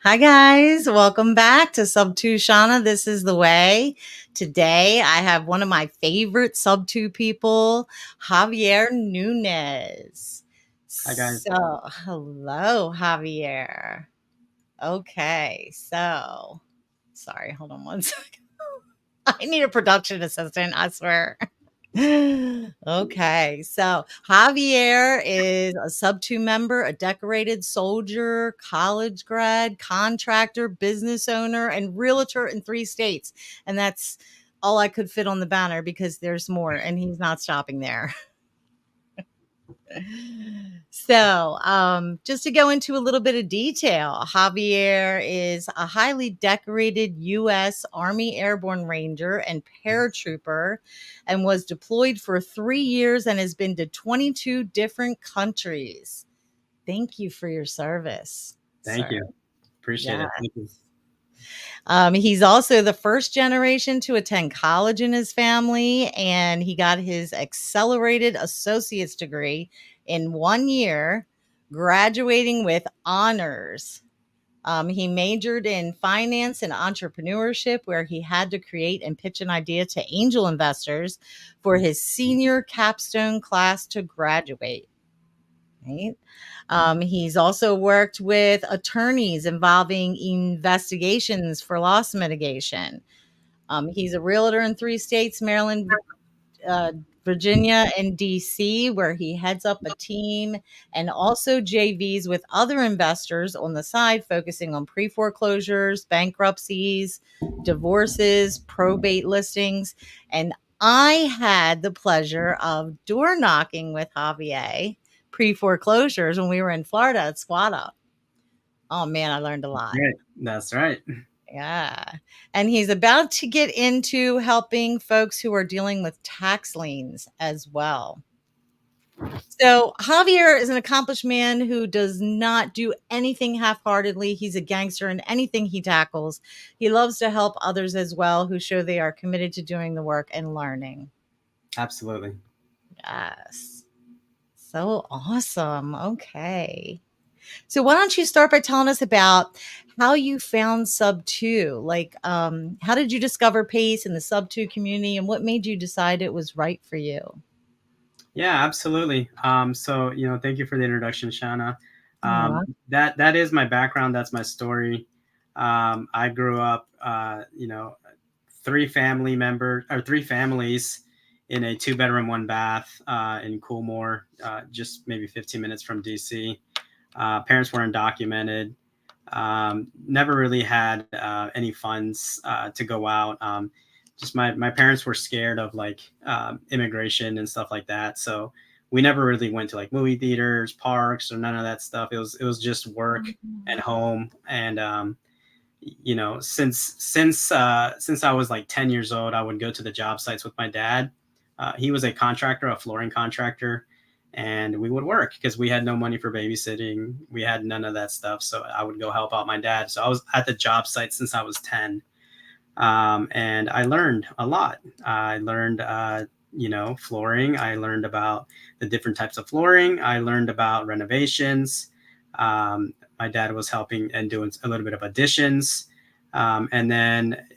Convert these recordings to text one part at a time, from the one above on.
Hi guys, welcome back to Subto Shauna. This is the way. Today I have one of my favorite Subto people, Javier Nunez. Hi guys. So, hello, Javier. Okay, so sorry, hold on one second. I need a production assistant, I swear. Okay, so Javier is a sub 2 member, a decorated soldier, college grad, contractor, business owner, and realtor in 3 states. And that's all I could fit on the banner because there's more, and he's not stopping there. So, just to go into a little bit of detail, Javier is a highly decorated U.S. Army Airborne Ranger and paratrooper and was deployed for 3 years and has been to 22 different countries. Thank you for your service, Thank sir. you. Appreciate Yeah. it. Thank you. He's also the first generation to attend college in his family, and he got his accelerated associate's degree in 1 year, graduating with honors. He majored in finance and entrepreneurship, where he had to create and pitch an idea to angel investors for his senior capstone class to graduate. Right. He's also worked with attorneys involving investigations for loss mitigation. He's a realtor in 3 states, Maryland, uh, Virginia, and DC, where he heads up a team and also JVs with other investors on the side, focusing on pre foreclosures, bankruptcies, divorces, probate listings. And I had the pleasure of door knocking with Javier pre foreclosures when we were in Florida at Squatta. Oh man, I learned a lot. Right. That's right. Yeah. And he's about to get into helping folks who are dealing with tax liens as well. So, Javier is an accomplished man who does not do anything half heartedly. He's a gangster in anything he tackles. He loves to help others as well who show they are committed to doing the work and learning. Absolutely. Yes. So awesome. Okay. So why don't you start by telling us about how you found Sub 2? Like, how did you discover PACE and the Sub 2 community, and what made you decide it was right for you? Yeah, absolutely. Thank you for the introduction, Shauna. Aw. That is my background. That's my story. I grew up, three families in a 2 bedroom, 1 bath in Coolmore, just maybe 15 minutes from DC. Parents were undocumented. Never really had any funds to go out. Just my parents were scared of like immigration and stuff like that. So we never really went to like movie theaters, parks, or none of that stuff. It was just work and home. And since I was like 10 years old, I would go to the job sites with my dad. He was a contractor, a flooring contractor, and we would work because we had no money for babysitting. We had none of that stuff. So I would go help out my dad. So I was at the job site since I was 10. And I learned a lot. I learned, flooring. I learned about the different types of flooring. I learned about renovations. My dad was helping and doing a little bit of additions. And then,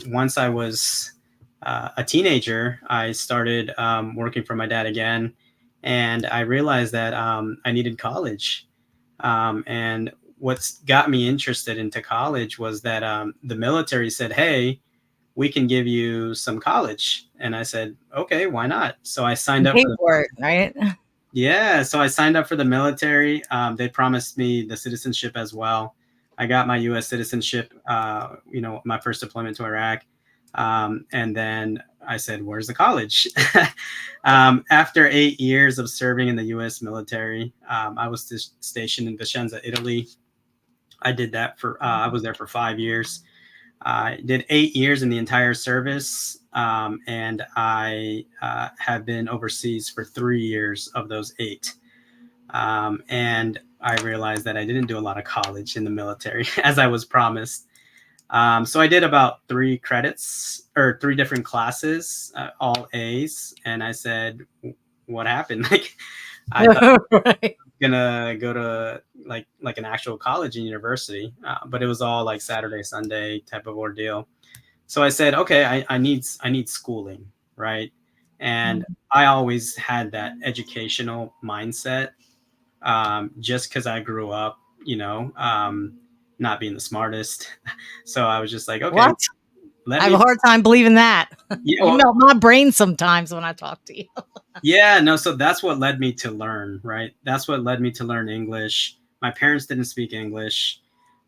once I was a teenager, I started working for my dad again. And I realized that I needed college. And what's got me interested into college was that the military said, "Hey, we can give you some college," and I said, "Okay, why not?" So I signed up Pay for the for it, right? so I signed up for the military. They promised me the citizenship as well. I got my U.S. citizenship. My first deployment to Iraq, and then I said, "Where's the college?" After 8 years of serving in the U.S. military, I was stationed in Vicenza, Italy. I was there for 5 years. I did 8 years in the entire service, and I have been overseas for 3 years of those 8. And I realized that I didn't do a lot of college in the military as I was promised. So I did about 3 credits or 3 different classes, all A's. And I said, what happened? Like, I thought Right. I was gonna go to like an actual college and university, but it was all like Saturday, Sunday type of ordeal. So I said, okay, I need schooling, right? And Mhm. I always had that educational mindset, just because I grew up, not being the smartest. So I was just like, okay, What? let I have a me, hard time believing that. yeah, You well, melt my brain sometimes when I talk to you. yeah, no. So that's what led me to learn, right? That's what led me to learn English. My parents didn't speak English.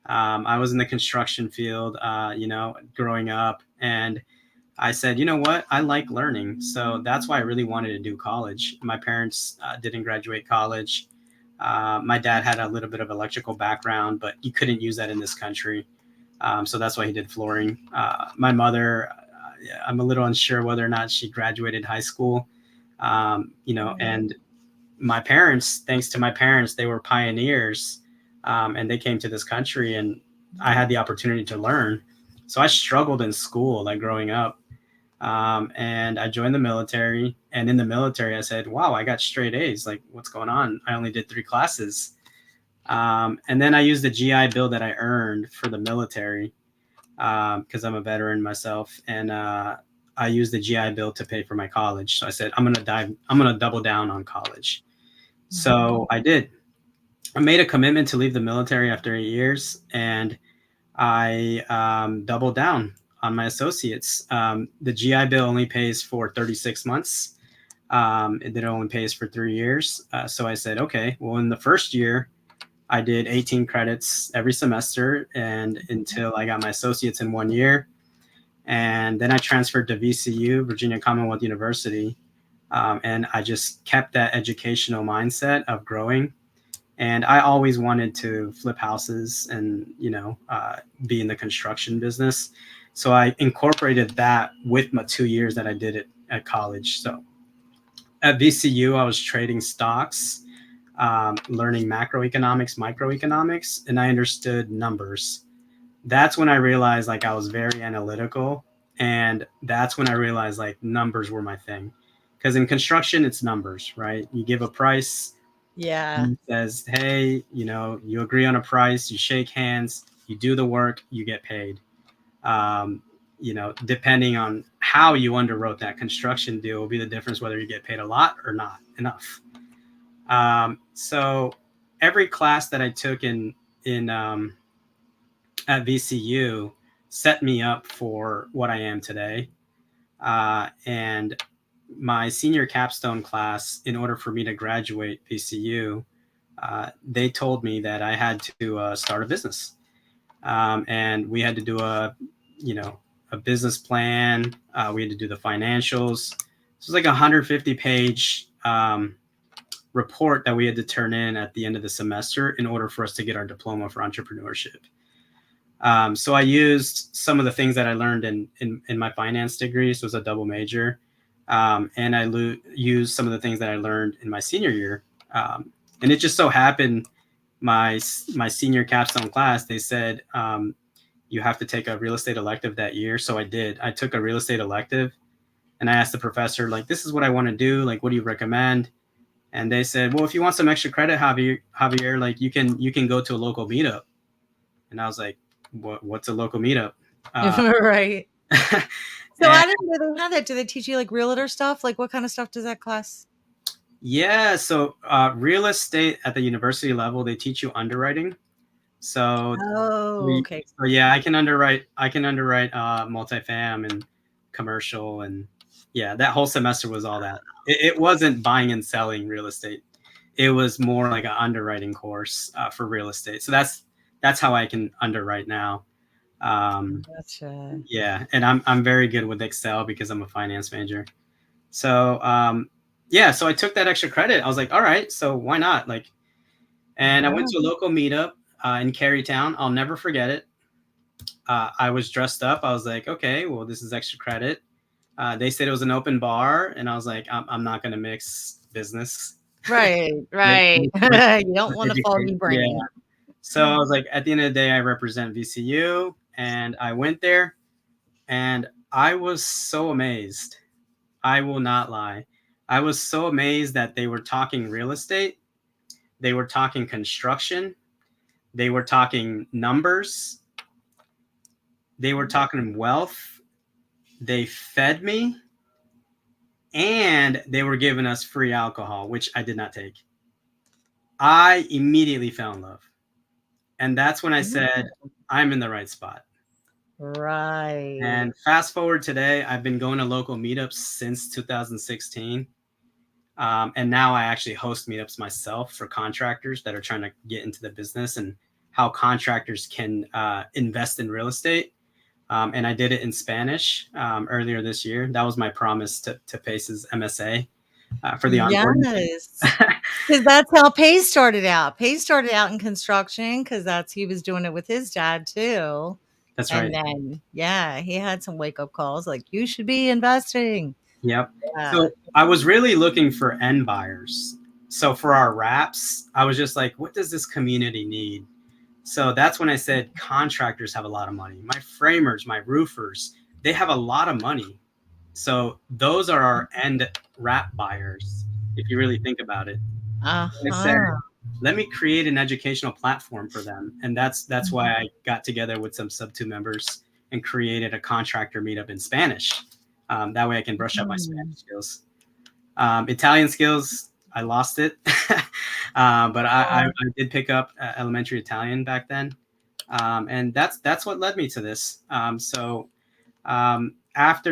I was in the construction field, growing up, and I said, you know what? I like learning. So that's why I really wanted to do college. My parents didn't graduate college. My dad had a little bit of electrical background, but you couldn't use that in this country. So that's why he did flooring. My mother, I'm a little unsure whether or not she graduated high school. Mhm. And my parents, thanks to my parents, they were pioneers, and they came to this country, and I had the opportunity to learn. So I struggled in school, like growing up, and I joined the military. And in the military, I said, "Wow, I got straight A's. Like, what's going on? I only did 3 classes." And then I used the GI Bill that I earned for the military, because I'm a veteran myself, and I used the GI Bill to pay for my college. So I said, I'm gonna double down on college. Mhm. So I did. I made a commitment to leave the military after 8 years, and I doubled down on my associates. The GI Bill only pays for 36 months. It only pays for 3 years. So I said, okay, well, in the first year, I did 18 credits every semester, and until I got my associates in 1 year. And then I transferred to VCU, Virginia Commonwealth University. And I just kept that educational mindset of growing. And I always wanted to flip houses and, be in the construction business. So I incorporated that with my 2 years that I did it at college. So at VCU, I was trading stocks, learning macroeconomics, microeconomics, and I understood numbers. That's when I realized like I was very analytical, and that's when I realized like numbers were my thing. Because in construction, it's numbers, right? You give a price, Yeah. he says, hey, you agree on a price, you shake hands, you do the work, you get paid. Um, Depending on how you underwrote that construction deal will be the difference whether you get paid a lot or not enough. So every class that I took in at VCU set me up for what I am today. And my senior capstone class, in order for me to graduate VCU, they told me that I had to start a business, and we had to do a business plan. We had to do the financials. This was like a 150-page report that we had to turn in at the end of the semester in order for us to get our diploma for entrepreneurship. So I used some of the things that I learned in my finance degree. So it was a double major. And used some of the things that I learned in my senior year. And it just so happened my senior capstone class, they said, you have to take a real estate elective that year. So I did. I took a real estate elective, and I asked the professor, like, this is what I want to do. Like, what do you recommend? And they said, well, if you want some extra credit, Javier, like you can go to a local meetup. And I was like, what's a local meetup? Uh, Right. So and I didn't know they had that. Do they teach you like realtor stuff? Like what kind of stuff does that class? yeah, so real estate at the university level, they teach you underwriting. So Oh, we, okay. so yeah, I can underwrite multifam and commercial, and yeah, that whole semester was all that. It wasn't buying and selling real estate. It was more like an underwriting course for real estate. So that's how I can underwrite now. Um, Gotcha. yeah, and I'm very good with Excel because I'm a finance major. So yeah, so I took that extra credit. I was like, all right, so why not? Like, and I went Yeah. to a local meetup in Carytown. I'll never forget it. I was dressed up. I was like, okay, well, this is extra credit. They said it was an open bar, and I was like, I'm not going to mix business Right, with, right. with, You don't with want a foggy education. Yeah. brain. So I was like, at the end of the day, I represent VCU, and I went there, and I was so amazed. I will not lie. I was so amazed that they were talking real estate, they were talking construction, they were talking numbers, they were talking wealth, they fed me, and they were giving us free alcohol, which I did not take. I immediately fell in love. And that's when I said, I'm in the right spot. Right. And fast forward today, I've been going to local meetups since 2016. And now I actually host meetups myself for contractors that are trying to get into the business and how contractors can invest in real estate. And I did it in Spanish earlier this year. That was my promise to Pace's MSA for the onboarding. Yes. Because that's how Pace started out. Pace started out in construction because that's he was doing it with his dad too. That's And right. then, yeah, he had some wake up calls like, you should be investing. Yep. Yeah. So I was really looking for end buyers. So for our wraps, I was just like, what does this community need? So that's when I said contractors have a lot of money. My framers, my roofers, they have a lot of money. So those are our end wrap buyers, if you really think about it. I said, Uh-huh. let me create an educational platform for them. And that's why I got together with some Subto members and created a contractor meetup in Spanish. That way I can brush up my Spanish Mhm. skills. Italian skills, I lost it. But I did pick up elementary Italian back then. And that's what led me to this. After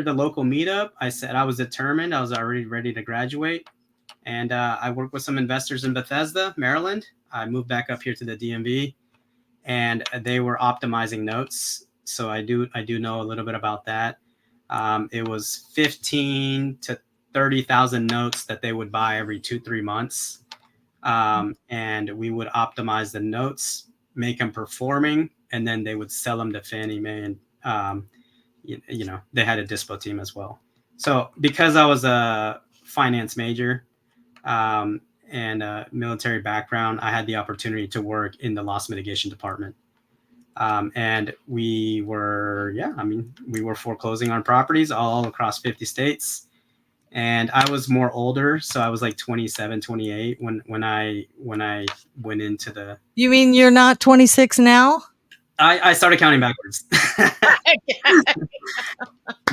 the local meetup, I said I was determined. I was already ready to graduate. And I worked with some investors in Bethesda, Maryland. I moved back up here to the DMV, and they were optimizing notes. So I do know a little bit about that. It was 15 to 30,000 notes that they would buy every 2-3 months, and we would optimize the notes, make them performing, and then they would sell them to Fannie Mae, and they had a dispo team as well. So because I was a finance major, um, and a military background, I had the opportunity to work in the loss mitigation department. And we were foreclosing on properties all across 50 states. And I was more older, so I was like 27, 28 when I went into the. You mean you're not 26 now? I started counting backwards.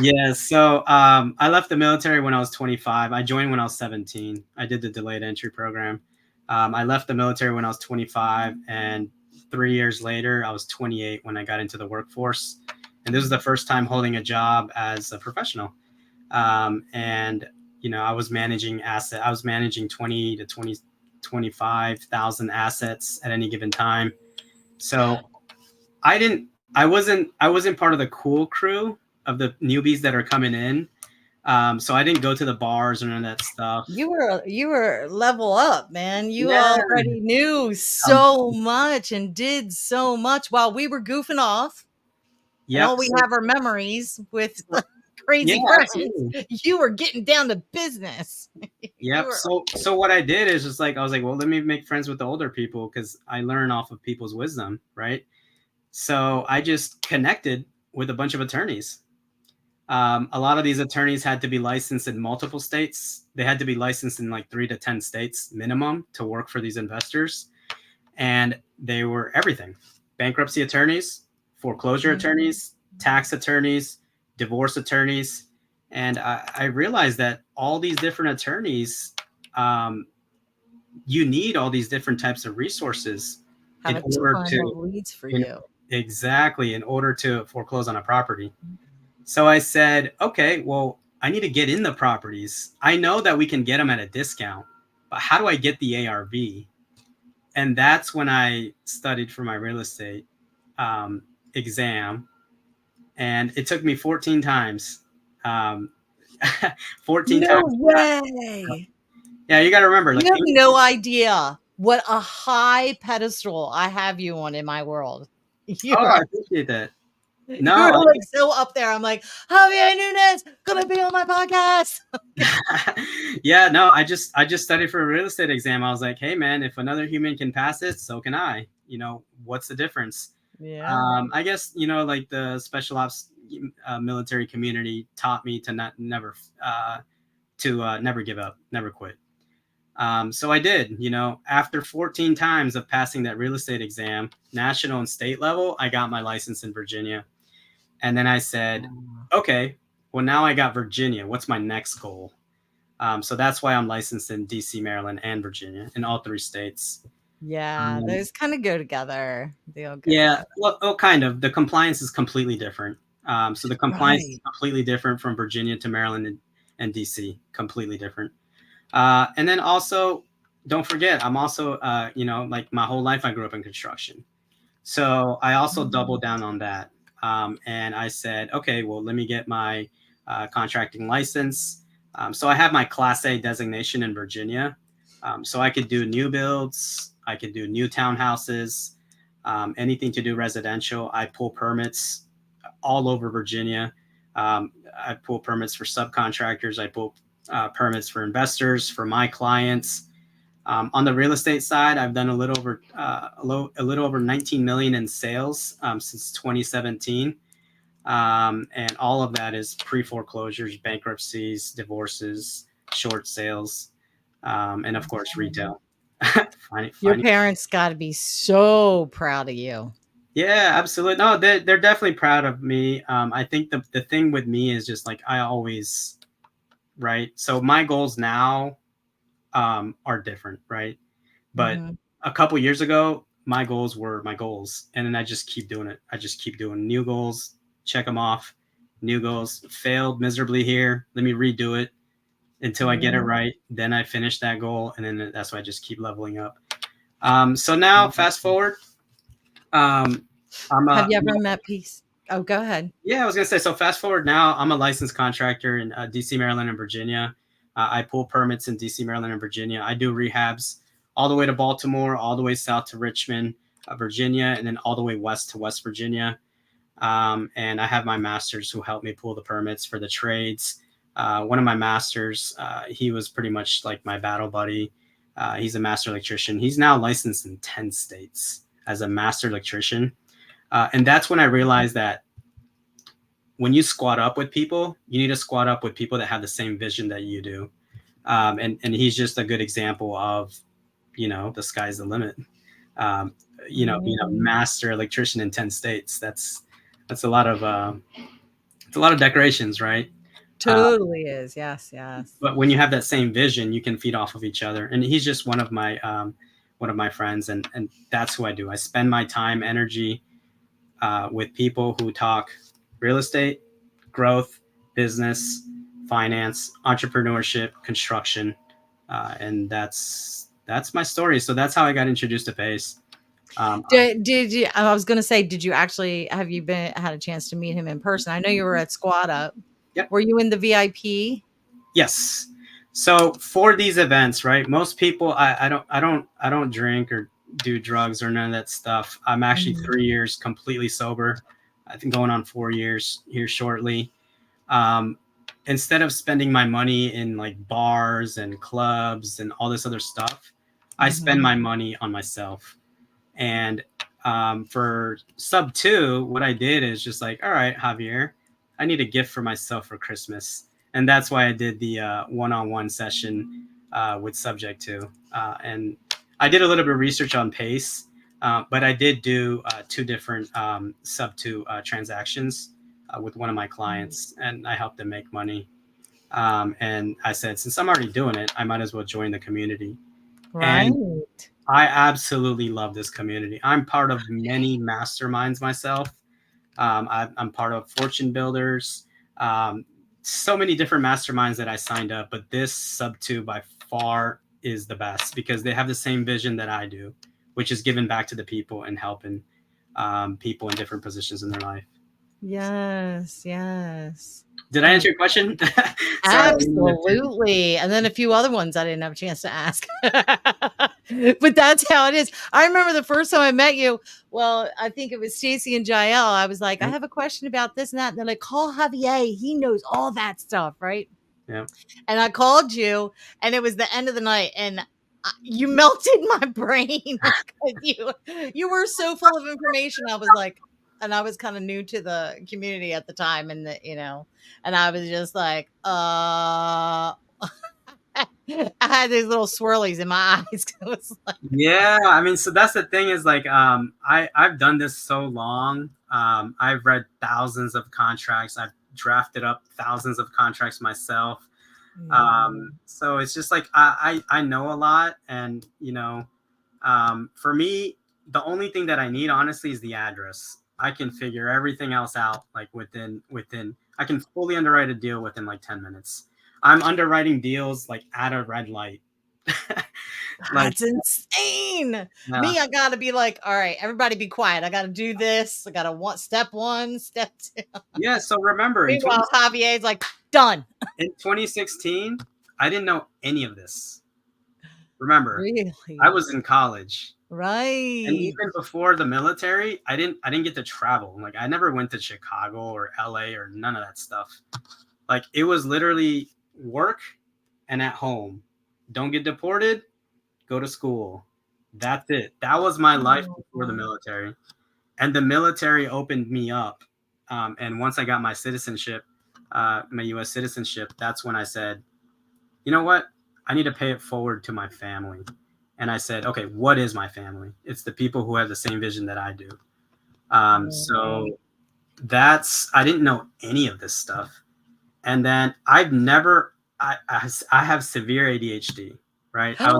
Yeah, so I left the military when I was 25. I joined when I was 17. I did the delayed entry program. I left the military when I was 25, and 3 years later, I was 28 when I got into the workforce. And this was the first time holding a job as a professional. And I was managing asset. I was managing 20 to 25,000 assets at any given time. So I wasn't part of the cool crew of the newbies that are coming in. So I didn't go to the bars or none of that stuff. You were level up, man. You Yeah. already knew Um, so much and did so much while we were goofing off, and all yep. we So, have are memories with so yeah, crazy friends. absolutely. You were getting down to business. You Yep. were So what I did is just like I was like, well, let me make friends with the older people because I learn off of people's wisdom, right? So I just connected with a bunch of attorneys. A lot of these attorneys had to be licensed in multiple states. They had to be licensed in like 3 to 10 states minimum to work for these investors. And they were everything: bankruptcy attorneys, foreclosure attorneys, tax attorneys, divorce attorneys. And I realized that all these different attorneys, um, you need all these different types of resources have in a order ton to, of leads for in, you. exactly, in order to foreclose on a property. So I said, okay, well, I need to get in the properties. I know that we can get them at a discount, but how do I get the ARV? And that's when I studied for my real estate um, exam, and it took me 14 times. Um, 14 No times. way. Yeah, you got to remember, You like, have no idea what a high pedestal I have you on in my world. You oh, I are appreciate that. you No, are like so up there. I'm like, Javier Nunez gonna be on my podcast. yeah, no, I just studied for a real estate exam. I was like, hey man, if another human can pass it, so can I. What's the difference? Yeah. I guess like the special ops military community taught me to not never to never give up, never quit. So I did, after 14 times of passing that real estate exam, national and state level, I got my license in Virginia. And then I said, Wow. okay, well, now I got Virginia. What's my next goal? So that's why I'm licensed in DC, Maryland, and Virginia, in all three states. Yeah, Um, those kinda go together. They all go yeah, together. well, kind of. The compliance is completely different. So the compliance is Right. completely different from Virginia to Maryland and DC, completely different. And then also, don't forget, I'm also, like my whole life I grew up in construction. So I also Mm. doubled down on that. And I said, okay, well, let me get my contracting license. So I have my Class A designation in Virginia. So I could do new builds, I could do new townhouses, anything to do residential. I pull permits all over Virginia. I pull permits for subcontractors. I pull permits for investors, for my clients. On the real estate side, I've done a little over 19 million in sales since 2017, and all of that is pre foreclosures, bankruptcies, divorces, short sales, and of course Mhm. retail. Your Finding, parents gotta be so proud of you. yeah, absolutely. No, they're definitely proud of me. I think the thing with me is just like I always right. So my goals now are different, right? But Mhm. a couple years ago, my goals were my goals, and then I just keep doing it. I just keep doing new goals, check them off. New goals failed miserably here. Let me redo it until I get it Mhm. right. Then I finish that goal, and then that's why I just keep leveling up. So now, fast Mhm. forward. Um, I'm Have a you ever met peace? Oh, go ahead. Yeah, I was gonna say. So fast forward now, I'm a licensed contractor in DC, Maryland, and Virginia. I pull permits in DC, Maryland, and Virginia. I do rehabs all the way to Baltimore, all the way south to Richmond, Virginia, and then all the way west to West Virginia. And I have my masters who help me pull the permits for the trades. One of my masters, he was pretty much like my battle buddy. He's a master electrician. He's now licensed in 10 states as a master electrician. And that's when I realized that when you squat up with people, you need to squat up with people that have the same vision that you do. And he's just a good example of, the sky's the limit. Um, being a Mhm. master electrician in 10 states, that's a lot of it's a lot of decorations, right? Uh, Totally is. Yes, yes. but when you have that same vision, you can feed off of each other. And he's just one of my friends, and that's who I do. I spend my time, energy with people who talk real estate, growth, business, finance, entrepreneurship, construction, and that's my story. So that's how I got introduced to Pace. Did you I was gonna say, did you actually have you been had a chance to meet him in person? I know you were at Squad Up. Yep. Were you in the VIP? Yes. So for these events, right? Most people, I don't drink or do drugs or none of that stuff. I'm actually Mhm. 3 years completely sober. I think going on 4 years here shortly. um, Instead of spending my money in like bars and clubs and all this other stuff, I spend Mhm. my money on myself. And for sub two, what I did is just like, all right, Javier, I need a gift for myself for Christmas. And that's why I did the one-on-one session with subject two. And I did a little bit of research on Pace, but I did do two different sub two transactions with one of my Mm. clients, and I helped them make money. And I said, since I'm already doing it, I might as well join the community. And Right. I absolutely love this community. I'm part of many masterminds myself. I'm part of Fortune Builders. Um, so many different masterminds that I signed up, but this sub two by far is the best because they have the same vision that I do, which is giving back to the people and helping people in different positions in their life. Yes, yes. Did I Oh, answer your question? Sorry, I didn't mean to. absolutely, and then a few other ones I didn't have a chance to ask. But that's how it is. I remember the first time I met you, well, I think it was Stacy and Jael, I was like, "I Yeah, have a question about this and that," and they're like, "Call Javier, he knows all that stuff," right? yeah. And I called you, and it was the end of the night, and you melted my brain because you were so full of information. I was like, and I was kind of new to the community at the time, and and I was just like, I had these little swirlies in my eyes. It was like, Yeah, I mean, so that's the thing is like, I've done this so long. I've read thousands of contracts. I've drafted up thousands of contracts myself. mhm. So it's just like I know a lot, and for me, the only thing that I need honestly is the address. I can figure everything else out like within. I can fully underwrite a deal within like 10 minutes. I'm underwriting deals like at a red light. Like, That's insane. yeah. Me, I gotta be like, all right, everybody be quiet. I gotta do this. I gotta want step one, step two. Yeah, so remember Meanwhile, Javier's like, done. in 2016, I didn't know any of this. Remember, I Really? was in college. And Right. even before the military, I didn't get to travel. Like I never went to Chicago or LA or none of that stuff. Like it was literally work and at home. Don't get deported, go to school. That's it. That was my life before the Oh, military. And the military opened me up. And once I got my citizenship, my US citizenship, that's when I said, you know what? I need to pay it forward to my family. And I said, okay, what is my family? It's the people who have the same vision that I do. right. So I didn't know any of this stuff. And then I've never, I have severe ADHD, right? I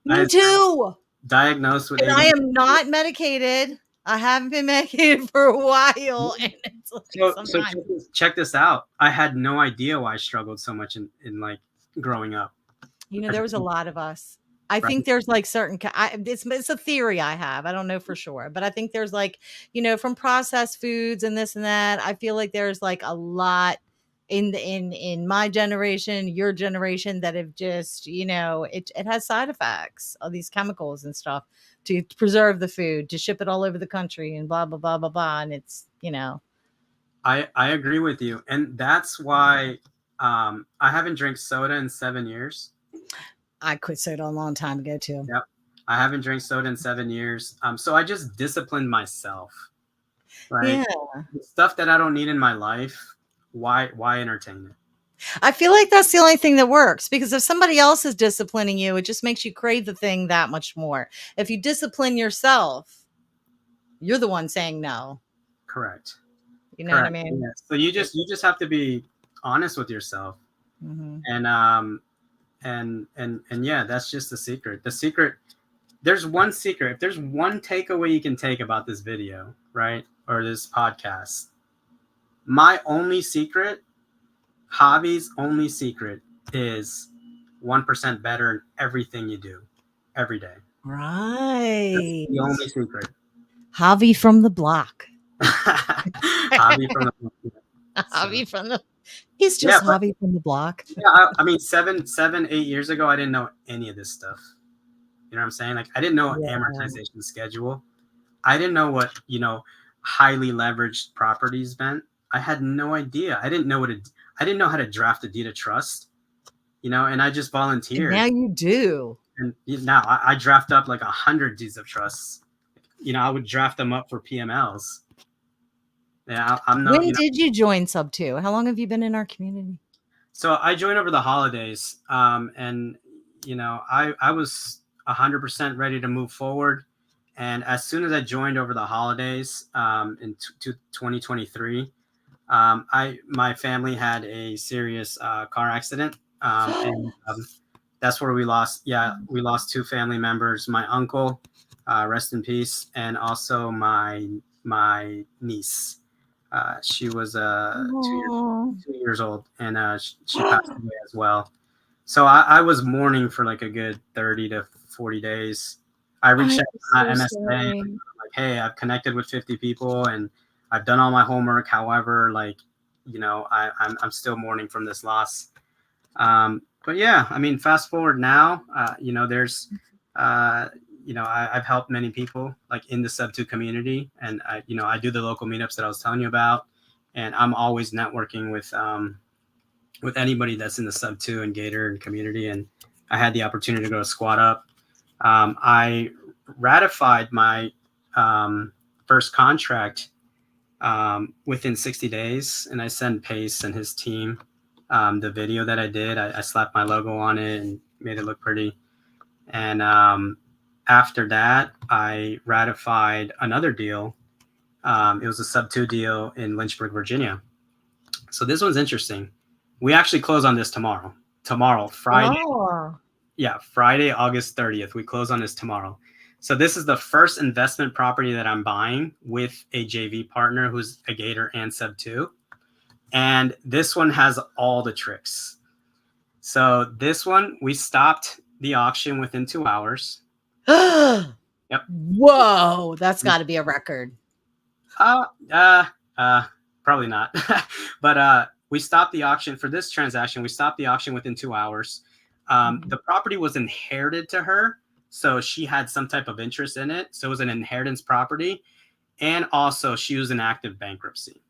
Me was too. diagnosed with And I ADHD. am not medicated. I haven't been medicated for a while. And it's like So sometimes, check this out. I had no idea why I struggled so much in like growing up. there was a lot of us. I Right? think there's like certain, it's a theory I have. I don't know for sure, but I think there's like, from processed foods and this and that. I feel like there's like a lot in my generation, your generation that have just, it has side effects of these chemicals and stuff to preserve the food, to ship it all over the country and blah blah blah blah blah. And it's. I agree with you, and that's why I haven't drank soda in 7 years. I quit soda a long time ago too. Yep, I haven't drank soda in 7 years. So I just disciplined myself. Yeah. Like the stuff that I don't need in my life, why entertain it? I feel like that's the only thing that works because if somebody else is disciplining you, it just makes you crave the thing that much more. If you discipline yourself, you're the one saying no. Correct. You know what I Correct. mean? Yeah. So you just have to be honest with yourself, Mhm. and yeah, that's just the secret. The secret. There's one secret. If there's one takeaway you can take about this video, right, or this podcast, my only secret, Javi's only secret, is 1% better in everything you do, every day. That's Right. the only secret. Javi from the block. Javi from the so Javi from the He's yeah, just but Javi from the block. yeah, I mean, 8 years ago, I didn't know any of this stuff. You know what I'm saying? Like, I didn't know Yeah. amortization schedule. I didn't know what highly leveraged properties meant. I had no idea. I didn't know how to draft a deed of trust. And I just And volunteered. now you do. And now I draft up like 100 deeds of trusts. I would draft them up for PMLs. Yeah, I'm no, When did you join Sub 2? How long have you been in our community? So I joined over the holidays, and I was 100% ready to move forward. And as soon as I joined over the holidays in 2023, my family had a serious car accident, and that's where we lost. Yeah, we lost two family members. My uncle, rest in peace, and also my niece. She was Oh, 2 years old, and she passed away as well. So I was mourning for like a good 30 to 40 days. I reached I'm out to my so MSA, sorry. like, hey, I've connected with 50 people and I've done all my homework. However, like, I'm still mourning from this loss. But yeah, I mean, fast forward now, there's, I've helped many people like in the Subto community, and I do the local meetups that I was telling you about, and I'm always networking with anybody that's in the Subto and Gator and community. And I had the opportunity to go to Squad Up. I ratified my first contract within 60 days, and I sent Pace and his team the video that I did. I slapped my logo on it, and made it look pretty. And after that, I ratified another deal. It was a sub-2 deal in Lynchburg, Virginia. So this one's interesting. We actually close on this tomorrow. Tomorrow, Friday. Oh. Yeah, Friday, August 30th. We close on this tomorrow. So this is the first investment property that I'm buying with a JV partner who's a Gator and sub-2. And this one has all the tricks. So this one, we stopped the auction within 2 hours. Yep. Whoa, that's got to be a record. Uh, uh, Probably not. But we stopped the auction for this transaction. We stopped the auction within 2 hours. The property was inherited to her, so she had some type of interest in it. So it was an inheritance property, and also she was in active bankruptcy.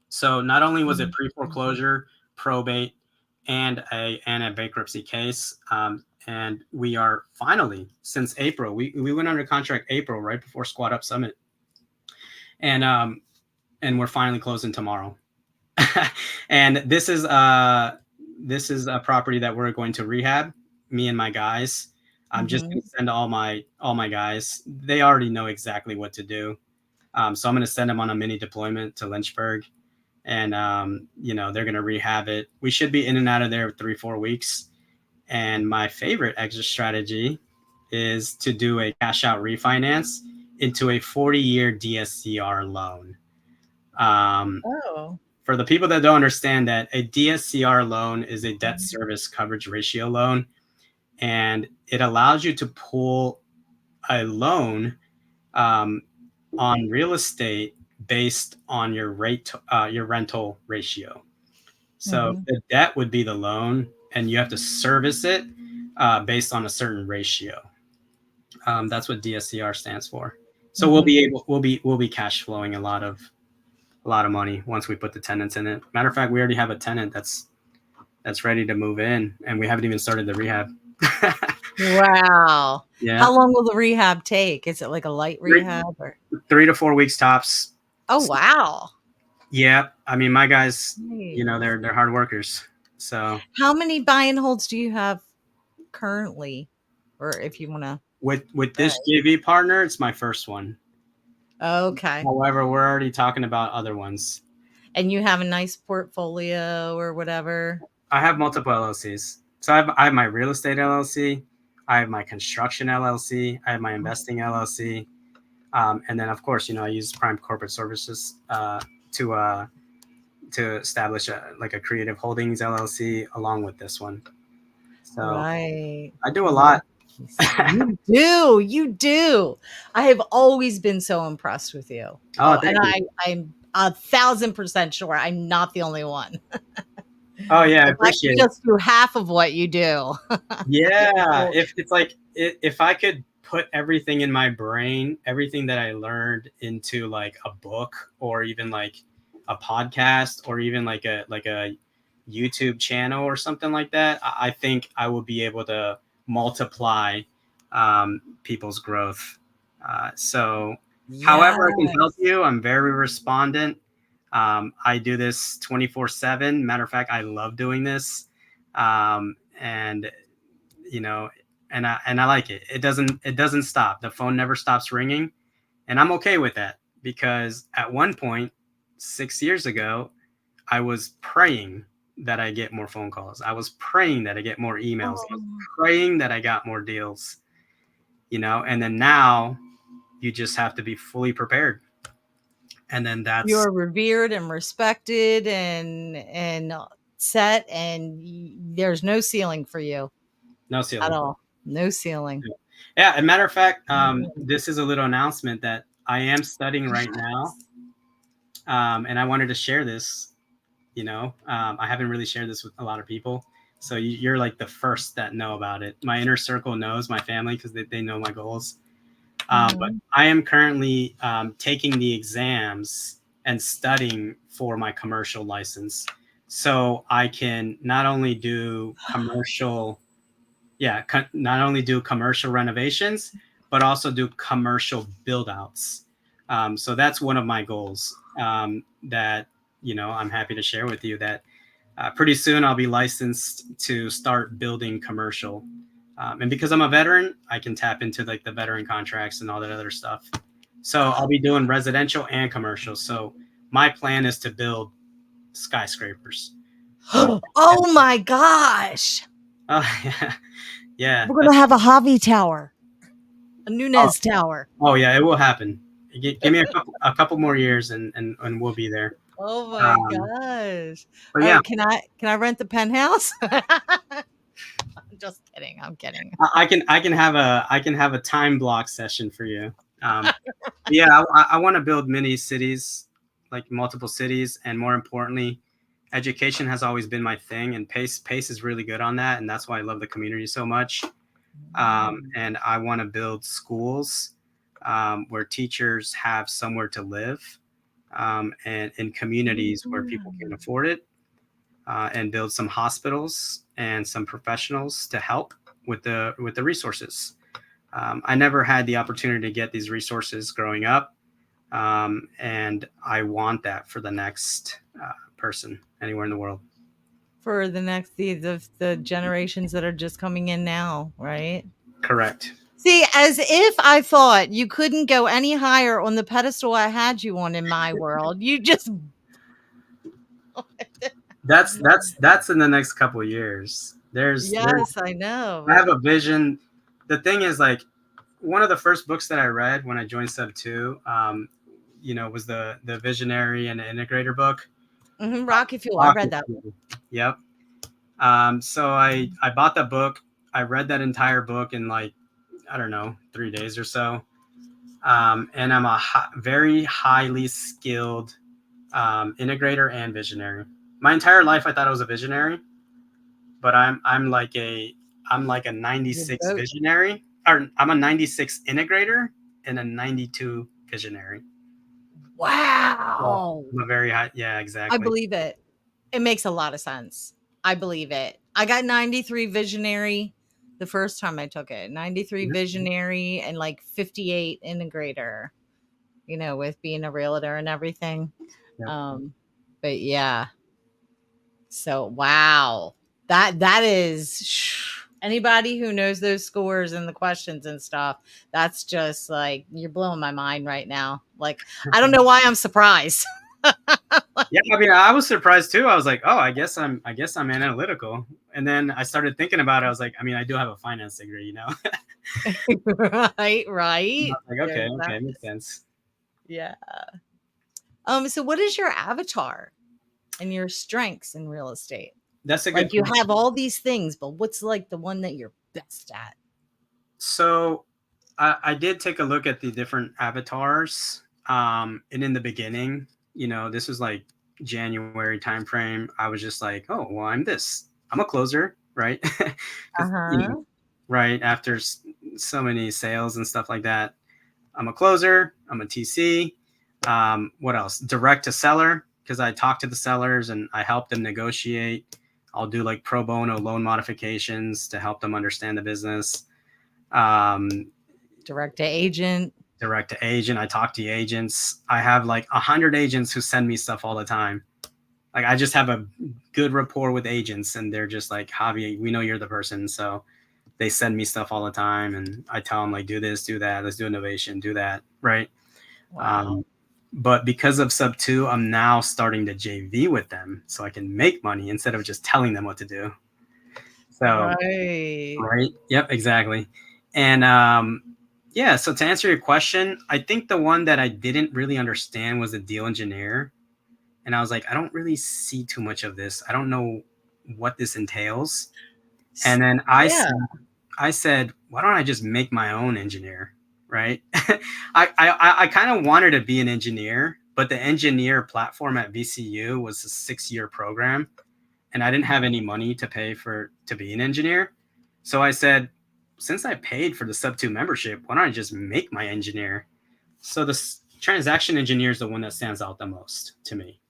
So not only was it pre-foreclosure, probate, and a bankruptcy case, and we are finally, since April, we went under contract April, right before Squad Up Summit, and we're finally closing tomorrow. And this is a property that we're going to rehab, me and my guys. I'm just going to send all my guys. They already know exactly what to do. So I'm going to send them on a mini deployment to Lynchburg, and they're going to rehab it. We should be in and out of there 3-4 weeks. And my favorite exit strategy is to do a cash out refinance into a 40-year DSCR loan. For the people that don't understand that, a DSCR loan is a debt service coverage ratio loan, and it allows you to pull a loan on real estate based on your your rental ratio. So the debt would be the loan, and you have to service it based on a certain ratio. That's what DSCR stands for. So we'll be cash flowing a lot of money once we put the tenants in it. Matter of fact, we already have a tenant that's ready to move in, and we haven't even started the rehab. Wow. Yeah. How long will the rehab take? Is it like a light rehab or 3 to 4 weeks tops. Oh, wow. Yeah, I mean, my guys, Nice. they're hard workers. So How many buy and holds do you have currently? Or if you want to. with this JV partner, it's my first one. Okay. However, we're already talking about other ones. And you have a nice portfolio or whatever? I have multiple LLCs. So I have my real estate LLC. I have my construction LLC. I have my investing LLC. And then, of course, I use Prime Corporate Services to establish a creative holdings LLC along with this one. So Right. I do a lot. You do. I have always been so impressed with you. Oh, and you. I'm 1,000% sure I'm not the only one. Oh yeah, I appreciate it. Just do half of what you do. Yeah, if I could put everything in my brain, everything that I learned into like a book or even like a podcast or even like a YouTube channel or something like that, I think I will be able to multiply people's growth. So however I can help you, I'm very respondent. I do this 24/7. Matter of fact, I love doing this. And I like it. It doesn't stop. The phone never stops ringing, and I'm okay with that because at one point 6 years ago, I was praying that I get more phone calls. I was praying that I get more emails. I was praying that I got more deals, and then now you just have to be fully prepared. And then you're revered and respected and set, and there's no ceiling for you. No ceiling. At all. No ceiling. Yeah, as a matter of fact, this is a little announcement that I am studying right now. And I wanted to share this. I haven't really shared this with a lot of people. So you're like the first that know about it. My inner circle knows, my family, because they know my goals. But I am currently taking the exams and studying for my commercial license. So I can not only do commercial renovations, but also do commercial build outs. So that's one of my goals that I'm happy to share with you, that Pretty soon, I'll be licensed to start building commercial. And because I'm a veteran, I can tap into like the veteran contracts and all that other stuff. So I'll be doing residential and commercial. So my plan is to build skyscrapers. Oh my gosh. Yeah, yeah. We're gonna have a Javi Tower, a Oh, Nunez Tower. oh, yeah, it will happen. Give me a couple more years, and we'll be there. Oh my Um, gosh. but All yeah, right, can I rent the penthouse? I'm just kidding. I'm kidding. I can have a time block session for you. Yeah, I want to build many cities, like multiple cities, and more importantly, education has always been my thing, and pace is really good on that, and that's why I love the community so much. Mm. And I want to build schools where teachers have somewhere to live, and in communities where people can Mm. afford it, and build some hospitals and some professionals to help with the resources. I never had the opportunity to get these resources growing up, and I want that for the next person anywhere in the world. For the next the generations that are just coming in now, right? Correct. See, as if I thought you couldn't go any higher on the pedestal I had you on in my world. You just That's in the next couple of years. Yes, I know, I have but a vision. The thing is, like, one of the first books that I read when I joined Sub Two, was the Visionary and the Integrator book. mhm, Rocky Fuel, I read Rocket that. Fuel. Yep. So I bought that book. I read that entire book in, like, I don't know, 3 days or so. And I'm a very highly skilled integrator and visionary. My entire life, I thought I was a visionary, but I'm like a You're 96 both. visionary, or I'm a 96 integrator and a 92 visionary. So Wow. I'm a very high. Yeah, I exactly. believe it. It makes a lot of sense. I believe it. I got 93 visionary the first time I took it. 93 Mhm. visionary and like 58 integrator, with being a realtor and everything. Yep. Um, but yeah. So wow. That is anybody who knows those scores and the questions and stuff, that's just like you're blowing my mind right now. Like I don't know why I'm surprised. Yeah, I mean, I was surprised too. I was like, "Oh, I guess I'm analytical." And then I started thinking about it. I was like, I mean, I do have a finance degree. Right, And I right. was like, There's okay, that. makes sense. Yeah. So what is your avatar and your strengths in real estate? That's a good Like you have question. all these things, but what's like the one that you're best at? So I did take a look at the different avatars. And in the beginning, this was like January timeframe. I was just like, oh, well, I'm this. I'm a closer, right? Because Uh-huh. right after so many sales and stuff like that, I'm a closer. I'm a TC. What else? Direct to seller, because I talk to the sellers and I help them negotiate. I'll do like pro bono loan modifications to help them understand the business. Um, Direct to agent. Direct to agent. I talk to the agents. I have like 100 agents who send me stuff all the time. Like, I just have a good rapport with agents, and they're just like, Javi, we know you're the person, so they send me stuff all the time, and I tell them, like, do this, do that, let's do innovation, do that, right? Wow. Um, but because of Sub Two, I'm now starting to JV with them, so I can make money instead of just telling them what to do. So, Right. right, yep, exactly. And yeah, so to answer your question, I think the one that I didn't really understand was the deal engineer. And I was like, I don't really see too much of this. I don't know what this entails. And then I Yeah. said, why don't I just make my own engineer? Right. I kind of wanted to be an engineer, but the engineer platform at VCU was a 6-year program, and I didn't have any money to pay for to be an engineer. So I said, since I paid for the Sub Two membership, why don't I just make my engineer? So the transaction engineer is the one that stands out the most to me.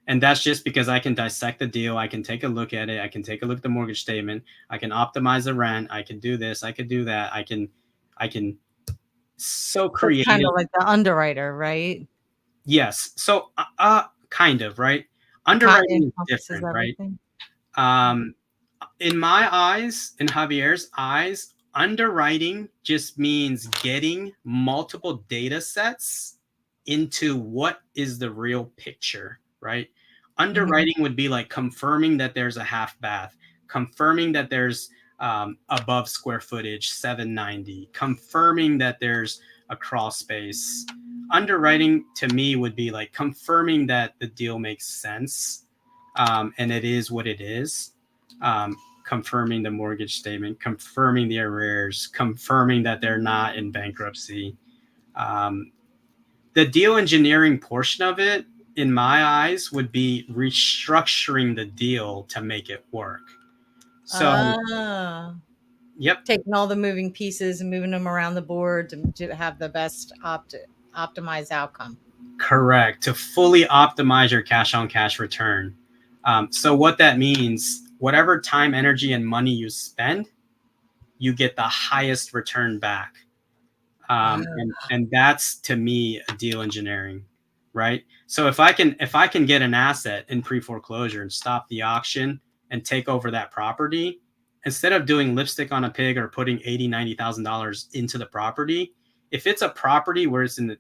And that's just because I can dissect the deal. I can take a look at it. I can take a look at the mortgage statement. I can optimize the rent. I can do this. I can do that. I can so So kind creative. of like the underwriter, right? Yes. So kind of, right? Underwriting is encompasses different, right? everything. Um, in my eyes, in Javier's eyes, underwriting just means getting multiple data sets into what is the real picture, right? Mhm. Underwriting would be like confirming that there's a half bath, confirming that there's above square footage 790, confirming that there's a crawl space. Underwriting to me would be like confirming that the deal makes sense, and it is what it is. Confirming the mortgage statement, confirming the arrears, confirming that they're not in bankruptcy. Um, the deal engineering portion of it, in my eyes, would be restructuring the deal to make it work. So, Ah, yep, taking all the moving pieces and moving them around the board to have the best optimized outcome. correct. To fully optimize your cash on cash return. So, what that means, whatever time, energy, and money you spend, you get the highest return back. Oh, And that's to me a deal engineering, right? So if I can get an asset in pre-foreclosure and stop the auction and take over that property, instead of doing lipstick on a pig or putting $80,000-$90,000 into the property, if it's a property where it's in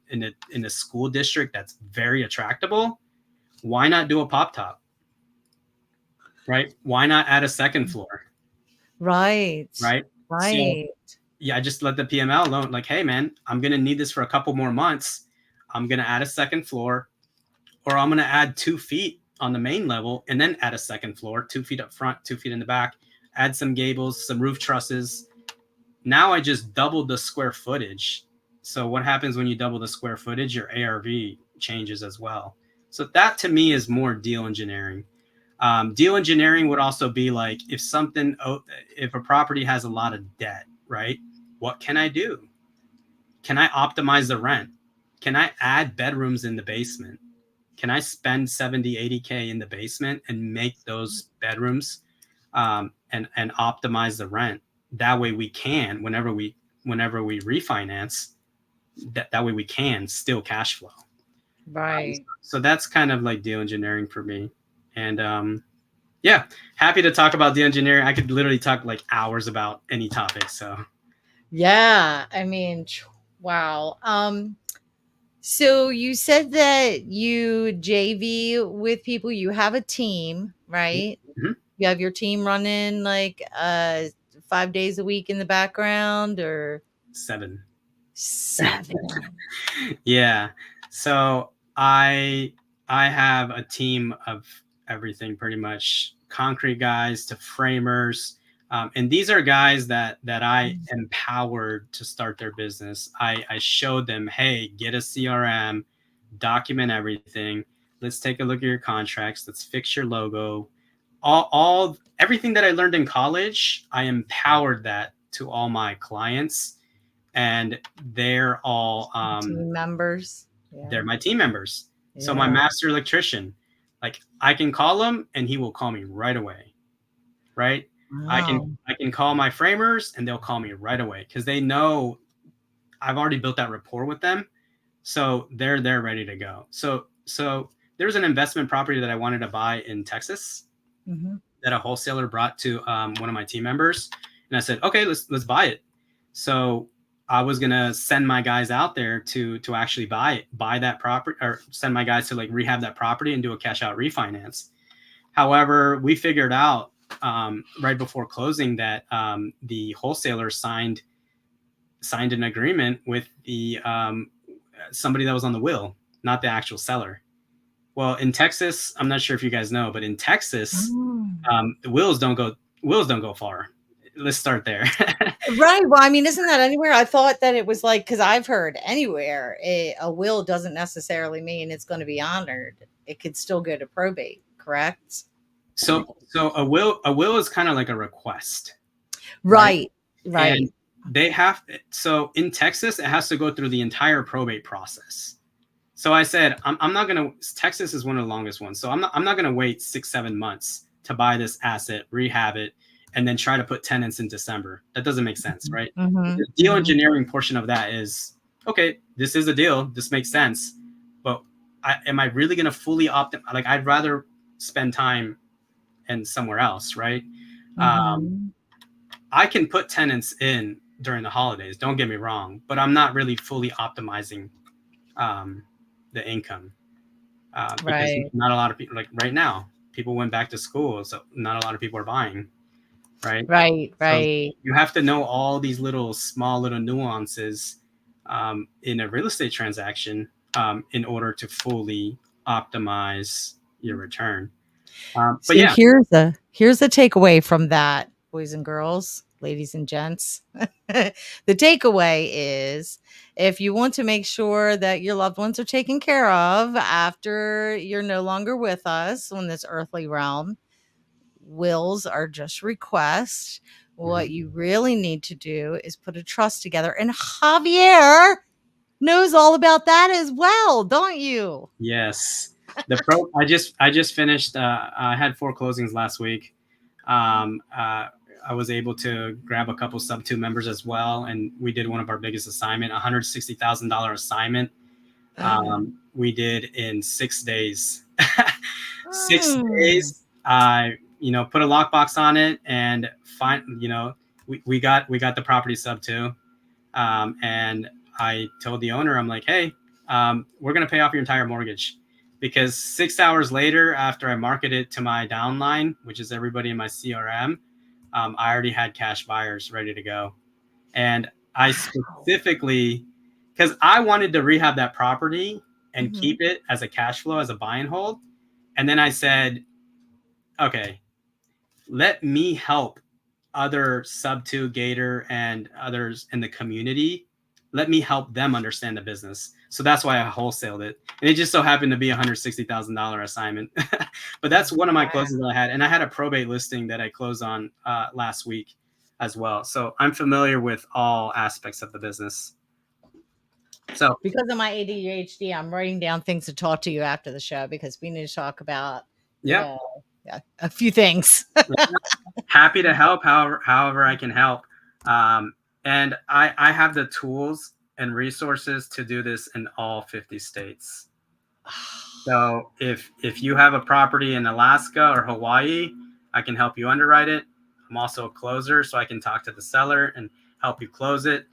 a school district that's very attractable, why not do a pop top, right? Why not add a second floor, right, right? So right. yeah, I just let the PML know, like, hey man, I'm gonna need this for a couple more months. I'm gonna add a second floor, or I'm gonna add 2 feet on the main level and then add a second floor, 2 feet up front, 2 feet in the back, add some gables, some roof trusses. Now I just doubled the square footage. So what happens when you double the square footage? Your ARV changes as well. So that to me is more deal engineering. Deal engineering would also be like if a property has a lot of debt, right? What can I do? Can I optimize the rent? Can I add bedrooms in the basement? Can I spend 70, 80K in the basement and make those bedrooms and optimize the rent? That way we can, whenever we refinance, that way we can still cash flow. Right. So that's kind of like deal engineering for me. And yeah, happy to talk about deal engineering. I could literally talk like hours about any topic. So Yeah. I mean, wow. So you said that you JV with people. You have a team, right? mhm, You have your team running like 5 days a week in the background or 7. 7. Yeah. So I have a team of everything, pretty much concrete guys to framers. And these are guys that I empowered to start their business. I showed them, hey, get a CRM, document everything. Let's take a look at your contracts. Let's fix your logo. All everything that I learned in college, I empowered that to all my clients, and they're all Team members. they're Yeah. my team members. So my Yeah. master electrician, like I can call him and he will call me right away, right? I can Wow. I can call my framers and they'll call me right away because they know I've already built that rapport with them. So they're ready to go. So there's an investment property that I wanted to buy in Texas Mhm. that a wholesaler brought to one of my team members, and I said, okay, let's buy it. So I was gonna send my guys out there to actually buy that property, or send my guys to like rehab that property and do a cash out refinance. However, we figured out right before closing that the wholesaler signed an agreement with the somebody that was on the will, not the actual seller. Well, in Texas, I'm not sure if you guys know, but in Texas, Oh. the wills don't go far. Let's start there. Right. Well, I mean, isn't that anywhere? I thought that it was like because I've heard anywhere a will doesn't necessarily mean it's going to be honored. It could still go to probate, correct? So a will is kind of like a request, right? Right. And Right. they have so in Texas, it has to go through the entire probate process. So I said, I'm not gonna. Texas is one of the longest ones, so I'm not gonna wait 6-7 months to buy this asset, rehab it, and then try to put tenants in December. That doesn't make sense, right? Mhm. The deal Mhm. engineering portion of that is okay. This is a deal. This makes sense, but am I really gonna fully optimize? Like I'd rather spend time and somewhere else, right? Um, Mhm. I can put tenants in during the holidays. Don't get me wrong, but I'm not really fully optimizing um, the income because Right. not a lot of people, like right now, people went back to school, so not a lot of people are buying, right? Right, So right. you have to know all these little small little nuances in a real estate transaction in order to fully optimize your return. But So yeah, here's a takeaway from that, boys and girls, ladies and gents. The takeaway is if you want to make sure that your loved ones are taken care of after you're no longer with us on this earthly realm, wills are just requests. What mhm. you really need to do is put a trust together. And Javier knows all about that as well, don't you? Yes. I just finished. I had 4 closings last week. Um, uh, I was able to grab a couple Subto members as well, and we did one of our biggest assignment, $160,000 assignment. We did in 6 days. six Mm. days. I put a lockbox on it and find we got the property Subto. And I told the owner, I'm like, hey, we're going to pay off your entire mortgage. Because 6 hours later, after I marketed to my downline, which is everybody in my CRM, I already had cash buyers ready to go. And I Wow. specifically, because I wanted to rehab that property and Mhm. keep it as a cash flow, as a buy and hold. And then I said, okay, let me help other Subto Gator and others in the community. Let me help them understand the business. So that's why I wholesaled it. And it just so happened to be $160,000 assignment. But that's one of my closes that I had. And I had a probate listing that I closed on last week as well. So I'm familiar with all aspects of the business. So, Because of my ADHD, I'm writing down things to talk to you after the show because we need to talk about, you yep. know, yeah, a few things. Happy to help however I can help. Um, and I have the tools and resources to do this in all 50 states. So if you have a property in Alaska or Hawaii, I can help you underwrite it. I'm also a closer, so I can talk to the seller and help you close it.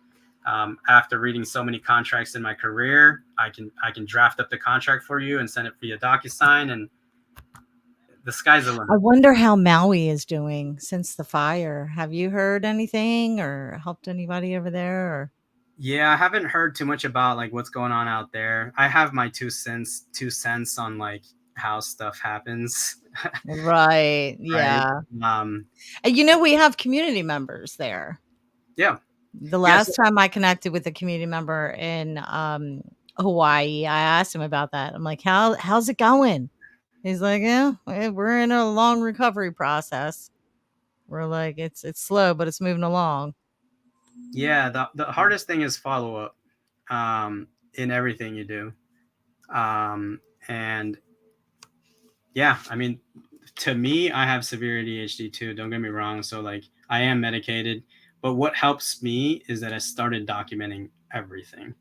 After reading so many contracts in my career, I can draft up the contract for you and send it via DocuSign, and the sky's the I limit. wonder how Maui is doing since the fire. Have you heard anything or helped anybody over there? Or? Yeah, I haven't heard too much about like what's going on out there. I have my two cents on like how stuff happens, Right. right? Yeah. Um, And we have community members there. yeah, The yeah. So last time I connected with a community member in Hawaii, I asked him about that. I'm like, how's it going? He's like, yeah, we're in a long recovery process. We're like, it's slow, but it's moving along. yeah, the hardest thing is follow up in everything you do. Um, and yeah, I mean, to me, I have severe ADHD too. Don't get me wrong. So like, I am medicated, but what helps me is that I started documenting everything.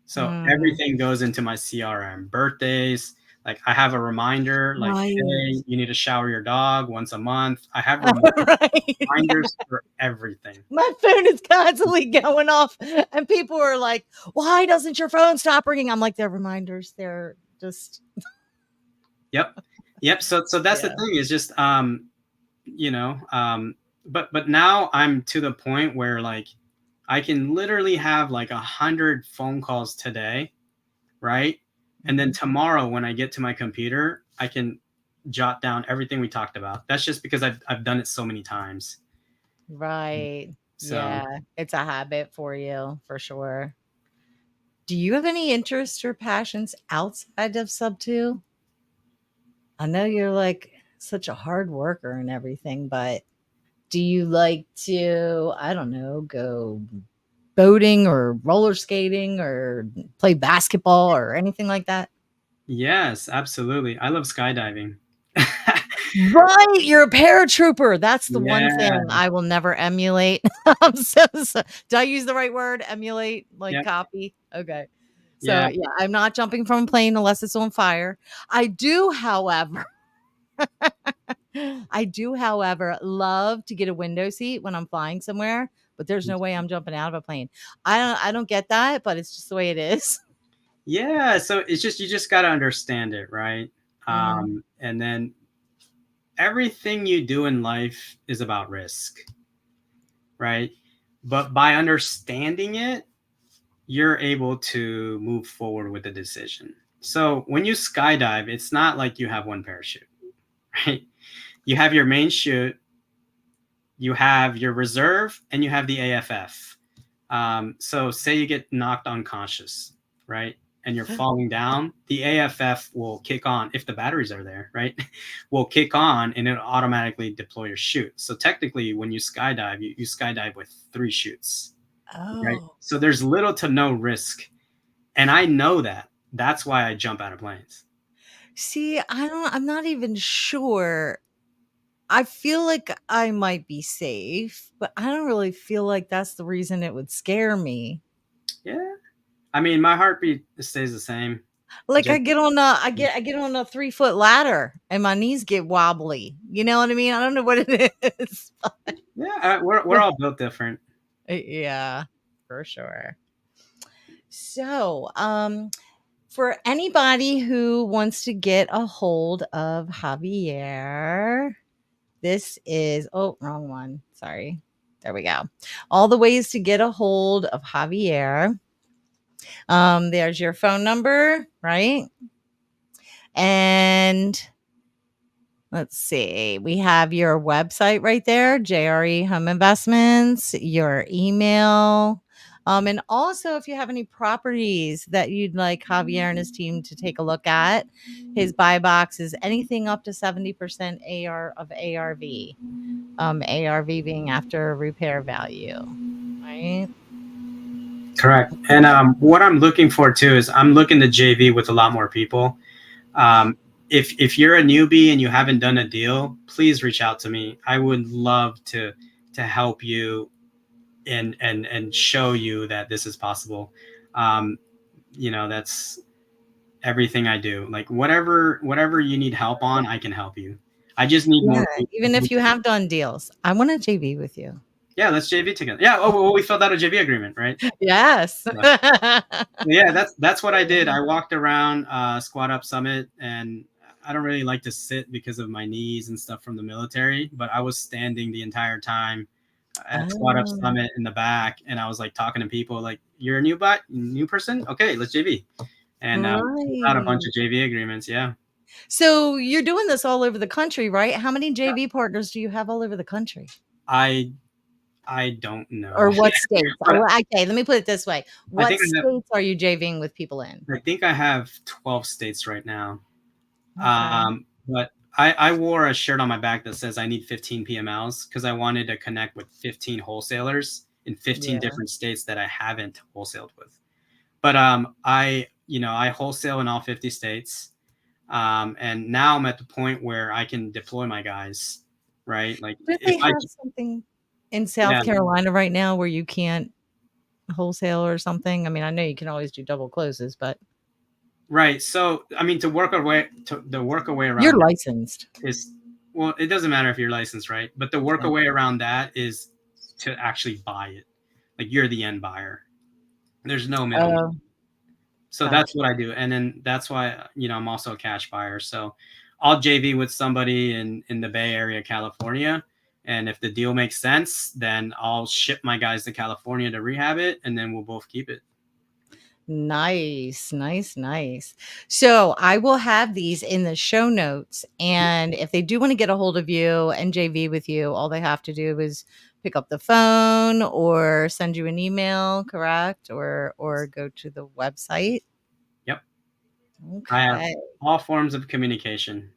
So Mm, everything goes into my CRM. Birthdays, like I have a reminder, like, right. hey, you need to shower your dog once a month. I have Right. Yeah. reminders for everything. My phone is constantly going off, and people are like, "Why doesn't your phone stop ringing?" I'm like, "They're reminders. They're just." Yep. Yep. So that's the Yeah. thing is just you know, but now I'm to the point where like I can literally have like 100 phone calls today, right? And then Mhm. tomorrow when I get to my computer, I can jot down everything we talked about. That's just because I've done it so many times. Right. So Yeah. It's a habit for you for sure. Do you have any interests or passions outside of Sub 2? I know you're like such a hard worker and everything, but do you like to, I don't know, go boating or roller skating or play basketball or anything like that? yes, absolutely. I love skydiving. Right, you're a paratrooper. That's the one thing Yeah. I will never emulate. I'm so did I use the right word? Emulate, like Yeah. copy? Okay. So, Yeah. yeah, I'm not jumping from a plane unless it's on fire. I do, however, I do, however, love to get a window seat when I'm flying somewhere, but there's no way I'm jumping out of a plane. I don't get that, but it's just the way it is. Yeah, so it's just you just got to understand it, right? Mhm. And then everything you do in life is about risk, right? But by understanding it, you're able to move forward with the decision. So when you skydive, it's not like you have one parachute, right? You have your main chute, you have your reserve, and you have the AFF. So say you get knocked unconscious, right? And you're falling down, the AFF will kick on if the batteries are there, right? Will kick on and it'll automatically deploy your chute. So technically, when you skydive, you skydive with 3 chutes, right? Oh. So there's little to no risk. And I know that. That's why I jump out of planes. See, I'm not even sure. I feel like I might be safe, but I don't really feel like that's the reason it would scare me. Yeah. I mean, my heartbeat stays the same. Like Just I get on a 3-foot ladder and my knees get wobbly. You know what I mean? I don't know what it is. yeah, we're all built different. Yeah, for sure. So, for anybody who wants to get a hold of Javier, this is wrong one. Sorry. There we go. All the ways to get a hold of Javier. There's your phone number, right? And let's see. We have your website right there, JRE Home Investments, your email. And also, if you have any properties that you'd like Javier and his team to take a look at, his buy box is anything up to 70% AR of ARV. ARV being after repair value, right? Correct. And what I'm looking for too is I'm looking to JV with a lot more people. Um, if you're a newbie and you haven't done a deal, please reach out to me. I would love to help you and show you that this is possible. Um, that's everything I do. Like whatever you need help on, I can help you. I just need Yeah, more people. even if you have done deals, I want to JV with you. Yeah, let's JV together. Yeah. Oh, well, we filled out a JV agreement, right? Yes. Yeah. Yeah, that's what I did. I walked around Squat Up Summit, and I don't really like to sit because of my knees and stuff from the military, but I was standing the entire time at Squat Up Oh, Summit in the back, and I was like talking to people like, "You're a new person? Okay, let's JV." And we got a bunch right. of JV agreements. Yeah, So you're doing this all over the country, right? How many JV partners do you have all over the country? I I don't know, Or what states? but Okay, let me put it this way. I What think states are you JVing with people in? I think I have 12 states right now. Okay. But I wore a shirt on my back that says I need 15 PMLs because I wanted to connect with 15 wholesalers in 15 Yeah. different states that I haven't wholesaled with. But I wholesale in all 50 states. And now I'm at the point where I can deploy my guys, right? Like Don't if they I have something in yeah, South Carolina right now where you can't wholesale or something? I mean, I know you can always do double closes, but right. So I mean to work away you're around licensed. is well, it doesn't matter if you're licensed, right? But the work Yeah. away around that is to actually buy it. Like you're the end buyer. There's no middleman. Oh, So that's gotcha. what I do. And then that's why, I'm also a cash buyer. So I'll JV with somebody in the Bay Area, California. And if the deal makes sense, then I'll ship my guys to California to rehab it and then we'll both keep it. Nice, nice, nice. So I will have these in the show notes. And if they do want to get a hold of you and JV with you, all they have to do is pick up the phone or send you an email, correct? Or go to the website. Yep. I have Okay. all forms of communication.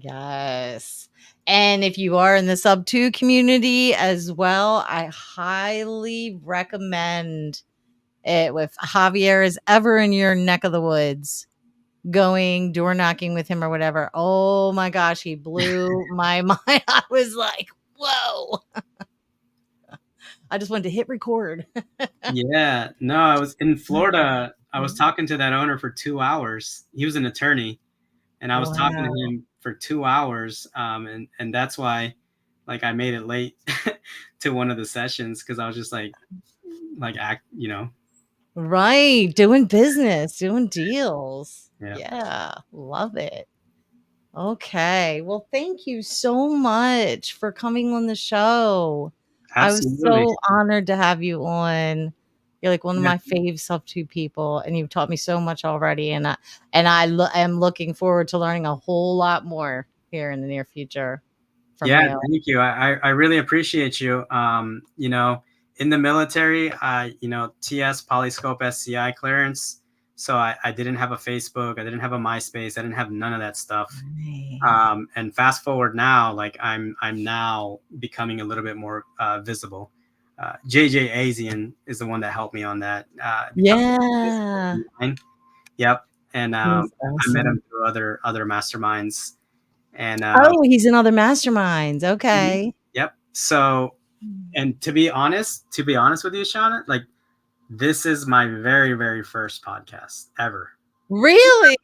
Yes. And if you are in the Subto community as well, I highly recommend it. If Javier is ever in your neck of the woods, going door knocking with him or whatever. Oh my gosh, he blew my mind. I was like, whoa. I just wanted to hit record. Yeah. No, I was in Florida. I was talking to that owner for 2 hours. He was an attorney. And I was talking to Wow. him for 2 hours, and that's why like I made it late to one of the sessions because I was just like act, you know. Right, doing business, doing deals. Yeah, Yeah, love it. Okay. Well, thank you so much for coming on the show. I was absolutely. so honored to have you on. You're like one of Yeah, my fave Subto people, and you've taught me so much already. And I am looking forward to learning a whole lot more here in the near future from yeah, you. thank you. I really appreciate you. You know, in the military, you know, TS Polyscope SCI clearance. So I didn't have a Facebook, I didn't have a MySpace, I didn't have none of that stuff. Right. And fast forward now, like I'm now becoming a little bit more visible. JJ Asian is the one that helped me on that, becoming visible Yeah. online. Yep, and He's I met awesome. him through other masterminds, and Oh, he's in other masterminds. mhm, Okay. yep. So, and to be honest with you, Shauna, like this is my very first podcast ever. Really?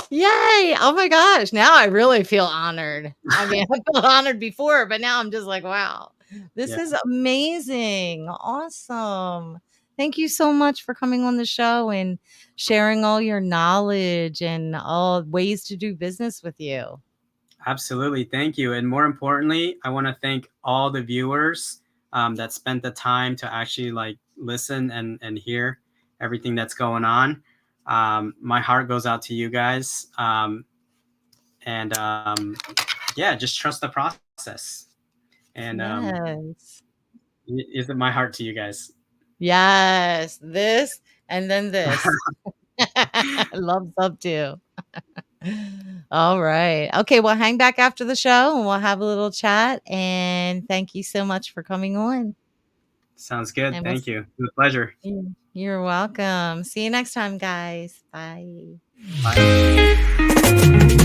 Yay! Oh my gosh, now I really feel honored. I mean, I felt honored before, but now I'm just like, "Wow, this Yeah, is amazing. Awesome." Thank you so much for coming on the show and sharing all your knowledge and all ways to do business with you. absolutely. Thank you. And more importantly, I want to thank all the viewers that spent the time to actually like listen and hear everything that's going on. My heart goes out to you guys. And yeah, just trust the process. And Yes. is it my heart to you guys? Yes, this and then this. I love sub too. All right. Okay, well, hang back after the show and we'll have a little chat. And thank you so much for coming on. Sounds good. And Thank you. It was a pleasure. you're welcome. See you next time, guys. Bye. Bye.